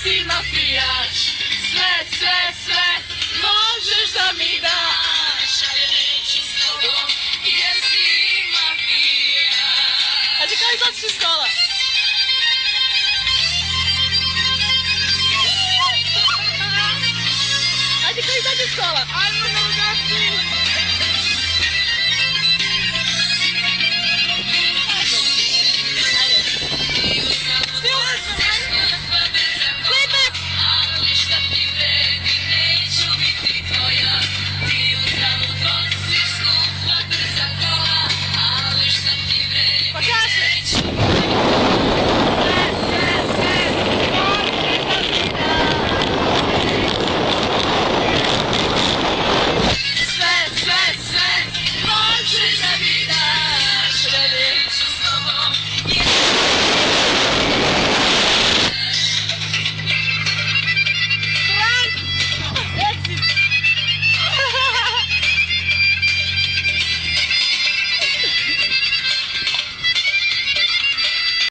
si mafijaš, sve možeš da mi daš, ali neću s tobom jer si mafijaš. Ajde kao izaći iz kola. Ajde kao izaći iz kola.